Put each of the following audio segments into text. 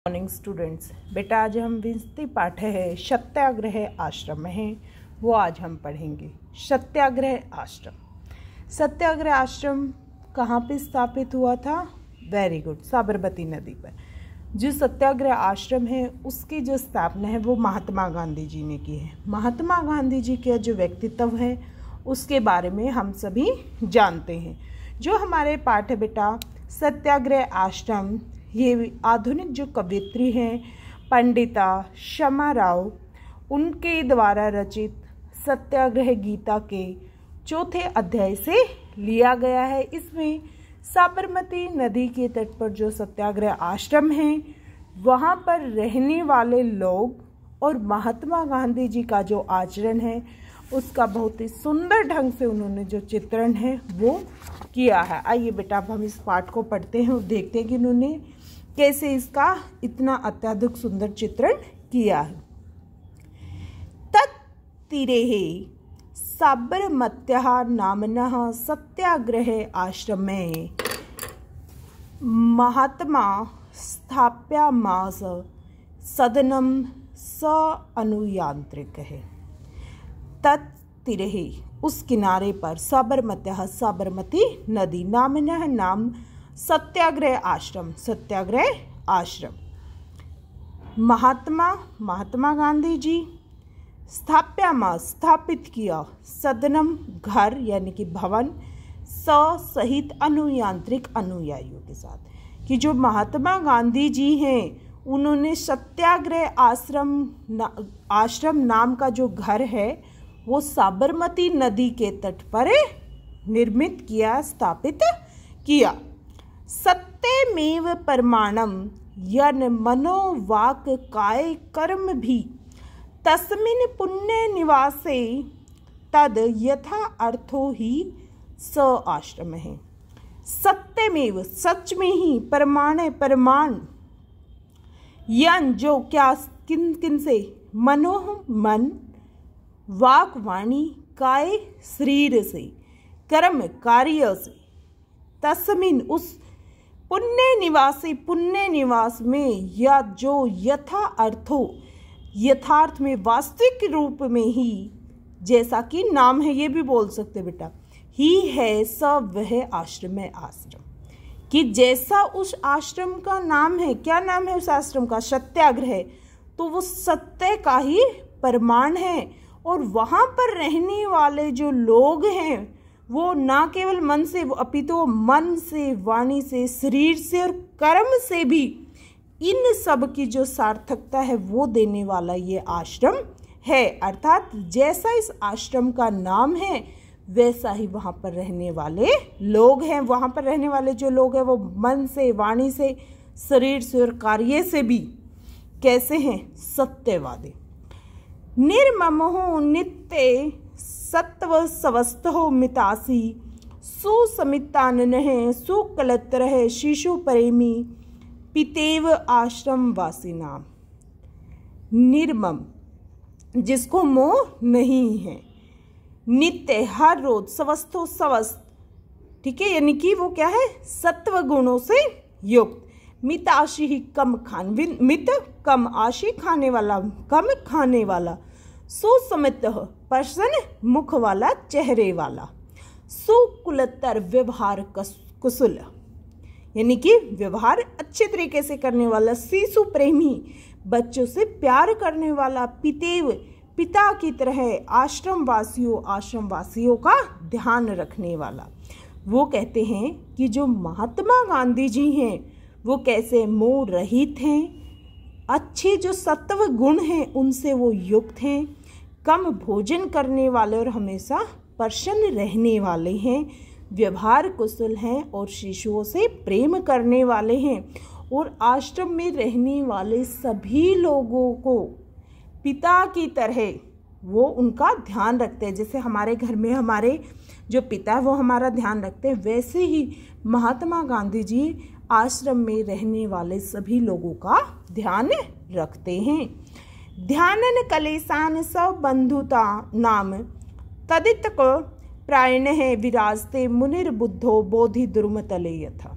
Morning students. बेटा आज हम विंशति पाठ है सत्याग्रह आश्रम में है, वो आज हम पढ़ेंगे। सत्याग्रह आश्रम। सत्याग्रह आश्रम कहाँ पे स्थापित हुआ था? वेरी गुड, साबरमती नदी पर। जो सत्याग्रह आश्रम है उसकी जो स्थापना है वो महात्मा गांधी जी ने की है। महात्मा गांधी जी के जो व्यक्तित्व है उसके बारे में हम सभी जानते हैं। जो हमारे पाठ है बेटा सत्याग्रह आश्रम, ये आधुनिक जो कवयित्री हैं पंडिता क्षमा राव, उनके द्वारा रचित सत्याग्रह गीता के चौथे अध्याय से लिया गया है। इसमें साबरमती नदी के तट पर जो सत्याग्रह आश्रम है वहाँ पर रहने वाले लोग और महात्मा गांधी जी का जो आचरण है उसका बहुत ही सुंदर ढंग से उन्होंने जो चित्रण है वो किया है। आइए बेटा अब हम इस पाठ को पढ़ते हैं और देखते हैं कि उन्होंने कैसे इसका इतना अत्यधिक सुंदर चित्रण किया है। तत्तीरेः साबरमत्याः नाम्नः सत्याग्रह आश्रमे महात्मा स्थापयामास सदनं स अनुयान्त्रिकः। तत्तीरेः उस किनारे पर साबरमत्याः साबरमती नदी नाम्नः नाम सत्याग्रह आश्रम, सत्याग्रह आश्रम। महात्मा गांधी जी स्थापित किया, सदनम घर यानी कि भवन, सहित अनुयांत्रिक अनुयायियों के साथ। कि जो महात्मा गांधी जी हैं उन्होंने सत्याग्रह आश्रम नाम का जो घर है वो साबरमती नदी के तट पर निर्मित किया, स्थापित किया। सत्यमेव प्रमाणम यन मनोवाक काय कर्म भी तस्मिन् पुण्य निवासे तद यथा अर्थो ही स आश्रम है। सत्यमेव सच में ही, प्रमाण यन जो क्या, किन से, मनोह मन, वाक वाणी, काय शरीर से, कर्म कार्य से, तस्मिन उस पुण्य निवास में या जो यथा अर्थो यथार्थ में वास्तविक रूप में ही, जैसा कि नाम है ये भी बोल सकते बेटा, ही है सब वह आश्रम है। आश्रम कि जैसा उस आश्रम का नाम है, क्या नाम है उस आश्रम का? सत्याग्रह। तो वो सत्य का ही प्रमाण है और वहाँ पर रहने वाले जो लोग हैं वो ना केवल मन से अपितु मन से, वाणी से, शरीर से और कर्म से भी इन सब की जो सार्थकता है वो देने वाला ये आश्रम है। अर्थात जैसा इस आश्रम का नाम है वैसा ही वहाँ पर रहने वाले लोग हैं। वहाँ पर रहने वाले जो लोग हैं वो मन से, वाणी से, शरीर से और कार्य से भी कैसे हैं? सत्यवादी। निर्ममो नित्य सत्व सवस्थो मितासी सुसमिताननः सुकलत्रः शिशु प्रेमी पितेव आश्रम वासिना। निर्मम जिसको मोह नहीं है, नित्य हर रोज, सवस्थो सवस्थ, ठीक है, यानी कि वो क्या है? सत्व गुणों से युक्त। मिताशी ही कम खान, मित कम, आशी खाने वाला, कम खाने वाला, सुसमित प्रसन्न मुख वाला, चेहरे वाला, सुकुलतर व्यवहार कुशल यानी कि व्यवहार अच्छे तरीके से करने वाला, शिशु प्रेमी बच्चों से प्यार करने वाला, पितेव पिता की तरह, आश्रम वासियों का ध्यान रखने वाला। वो कहते हैं कि जो महात्मा गांधी जी हैं वो कैसे मोह रहित हैं, अच्छे जो सत्व गुण हैं उनसे वो युक्त हैं, कम भोजन करने वाले और हमेशा प्रसन्न रहने वाले हैं, व्यवहार कुशल हैं और शिशुओं से प्रेम करने वाले हैं और आश्रम में रहने वाले सभी लोगों को पिता की तरह वो उनका ध्यान रखते हैं। जैसे हमारे घर में हमारे जो पिता है वो हमारा ध्यान रखते हैं, वैसे ही महात्मा गांधी जी आश्रम में रहने वाले सभी लोगों का ध्यान रखते हैं। ध्यानन कलेशान सब बंधुता नाम तदित प्रायण है विराजते मुनिर्बुद्धो बोधि दुर्मतले यथा।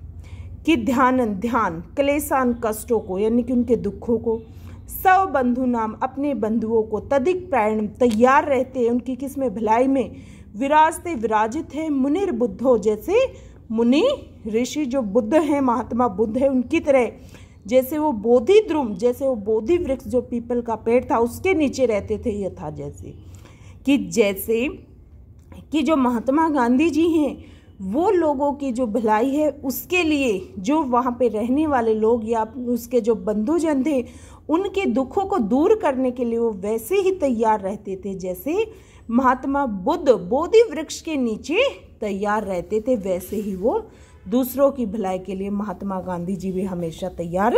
कि ध्यान क्लेशान कष्टों को यानी कि उनके दुखों को, सब बंधु नाम अपने बंधुओं को, तदिक प्रायण तैयार रहते हैं उनकी किसमें भलाई में, विराजते विराजित है मुनिर बुद्धो जैसे मुनि ऋषि जो बुद्ध हैं महात्मा बुद्ध है उनकी तरह, जैसे वो बोधि द्रुम जैसे वो बोधि वृक्ष जो पीपल का पेड़ था उसके नीचे रहते थे, यथा जैसे कि जो महात्मा गांधी जी हैं वो लोगों की जो भलाई है उसके लिए जो वहाँ पे रहने वाले लोग या उसके जो बंधुजन थे उनके दुखों को दूर करने के लिए वो वैसे ही तैयार रहते थे जैसे महात्मा बुद्ध बोधि वृक्ष के नीचे तैयार रहते थे, वैसे ही वो दूसरों की भलाई के लिए महात्मा गांधी जी भी हमेशा तैयार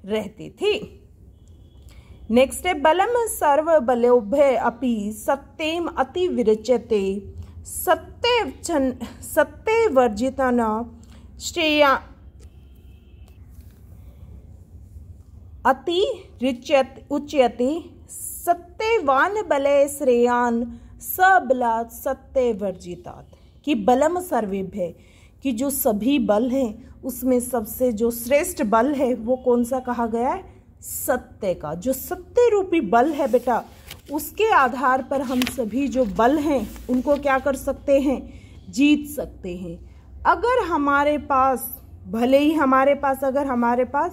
रहते थे। नेक्स्ट है बलम सर्व बलोभय अपि सत्यम अति विरचते सत्य वर्जिता न श्रेया अति उच्यते सत्यवान बलय श्रेयान सबलात् सत्य वर्जितात, कि बलम सर्वेभ्य कि जो सभी बल हैं उसमें सबसे जो श्रेष्ठ बल है वो कौन सा कहा गया है, सत्य का। जो सत्य रूपी बल है बेटा उसके आधार पर हम सभी जो बल हैं उनको क्या कर सकते हैं, जीत सकते हैं। अगर हमारे पास भले ही हमारे पास अगर हमारे पास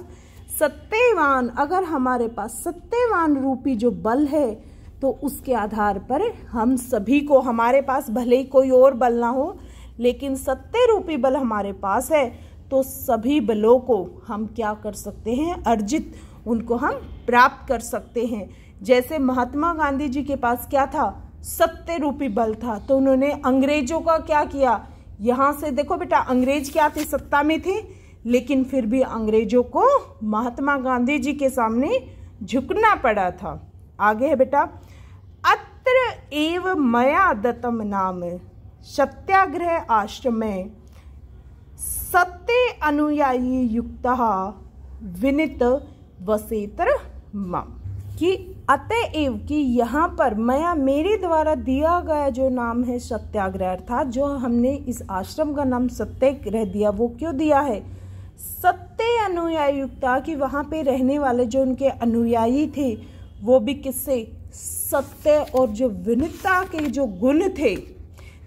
सत्यवान रूपी जो बल है तो उसके आधार पर हम सभी को, हमारे पास भले ही कोई और बल ना हो लेकिन सत्य रूपी बल हमारे पास है तो सभी बलों को हम क्या कर सकते हैं, अर्जित उनको हम प्राप्त कर सकते हैं। जैसे महात्मा गांधी जी के पास क्या था, सत्य रूपी बल था, तो उन्होंने अंग्रेजों का क्या किया, यहाँ से देखो बेटा अंग्रेज क्या थे, सत्ता में थे लेकिन फिर भी अंग्रेजों को महात्मा गांधी जी के सामने झुकना पड़ा था। आगे है बेटा अत्र एव मया दत्तम नाम सत्याग्रह आश्रम सत्य अनुयायी युक्तः विनित वसेत्र मम, कि अतएव कि यहाँ पर मया मेरे द्वारा दिया गया जो नाम है सत्याग्रह, अर्थात जो हमने इस आश्रम का नाम सत्याग्रह दिया वो क्यों दिया है, सत्य अनुयायी युक्ता, कि वहाँ पे रहने वाले जो उनके अनुयायी थे वो भी किससे, सत्य और जो विनम्रता के जो गुण थे,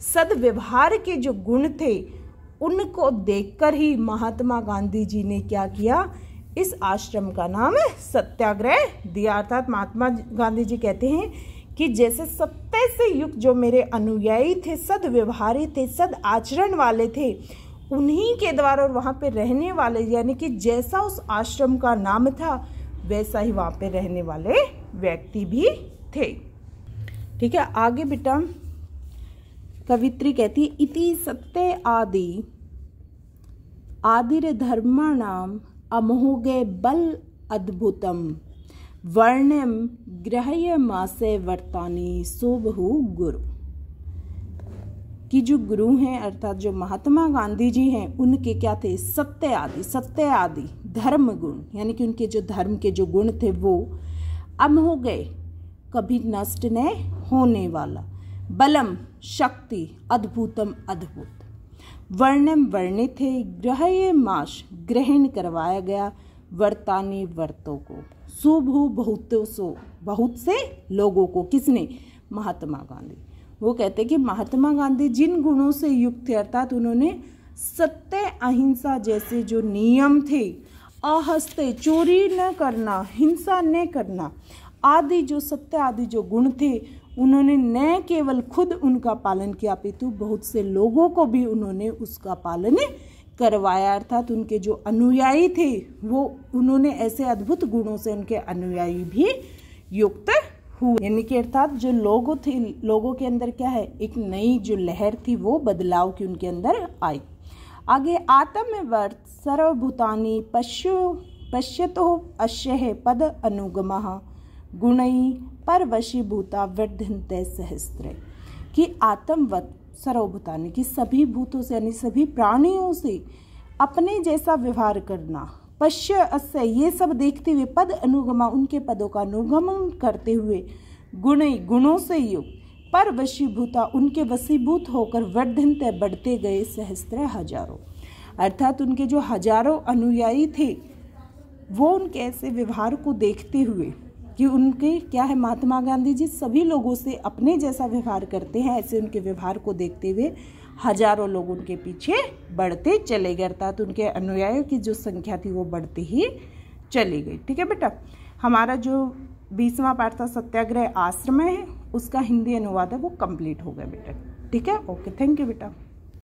सद्व्यवहार के जो गुण थे उनको देखकर ही महात्मा गांधी जी ने क्या किया, इस आश्रम का नाम सत्याग्रह दिया। अर्थात महात्मा गांधी जी कहते हैं कि जैसे सत्य से युक्त जो मेरे अनुयायी थे, सद्व्यवहारी थे, सद आचरण वाले थे, उन्हीं के द्वारा और वहाँ पे रहने वाले यानी कि जैसा उस आश्रम का नाम था वैसा ही वहाँ पे रहने वाले व्यक्ति भी थे। ठीक है, आगे बेटा कवित्री कहती है इति सत्य आदिर धर्माणाम अमोघे बल अद्भुतम वर्ण्यम ग्रह्य मासे वर्तानी सोबहु गुरु, कि जो गुरु हैं अर्थात जो महात्मा गांधी जी हैं उनके क्या थे, सत्य आदि धर्म गुण, यानी कि उनके जो धर्म के जो गुण थे वो अमोघे कभी नष्ट न होने वाला, बलम शक्ति अद्भुतम अद्भुत, वर्णम वर्णित है, ग्रह्य माश ग्रहण करवाया गया, वर्तानी वर्तों को, सुभु बहुत से लोगों को, किसने, महात्मा गांधी। वो कहते कि महात्मा गांधी जिन गुणों से युक्त थे अर्थात उन्होंने सत्य अहिंसा जैसे जो नियम थे, आहस्ते चोरी न करना, हिंसा न करना आदि जो सत्य आदि जो गुण थे उन्होंने न केवल खुद उनका पालन किया अपितु बहुत से लोगों को भी उन्होंने उसका पालन करवाया। अर्थात उनके जो अनुयायी थे वो उन्होंने ऐसे अद्भुत गुणों से उनके अनुयायी भी युक्त हुए, यानी कि अर्थात जो लोग थे लोगों के अंदर क्या है, एक नई जो लहर थी वो बदलाव की उनके अंदर आई। आगे आत्मवर्त सर्वभूतानि पश्यतो अश्य पद अनुगमः गुणई पर वशीभूता वर्धन्ते सहस्त्र, कि आत्मवत सर्वभूतानि की सभी भूतों से यानी सभी प्राणियों से अपने जैसा व्यवहार करना, पश्य अस्य ये सब देखते हुए, पद अनुगमा उनके पदों का अनुगमन करते हुए, गुणई गुणों से युक्त, पर वशीभूता उनके वशीभूत होकर वर्धन्ते बढ़ते गए सहस्त्र हजारों, अर्थात उनके जो हजारों अनुयायी थे वो उनके ऐसे व्यवहार को देखते हुए कि उनके क्या है, महात्मा गांधी जी सभी लोगों से अपने जैसा व्यवहार करते हैं, ऐसे उनके व्यवहार को देखते हुए हजारों लोग उनके पीछे बढ़ते चले गए, अर्थात उनके अनुयायियों की जो संख्या थी वो बढ़ती ही चली गई। ठीक है बेटा, हमारा जो 20वां पाठ था सत्याग्रह आश्रम है, उसका हिंदी अनुवाद है वो कंप्लीट हो गया बेटा। ठीक है, ओके, थैंक यू बेटा।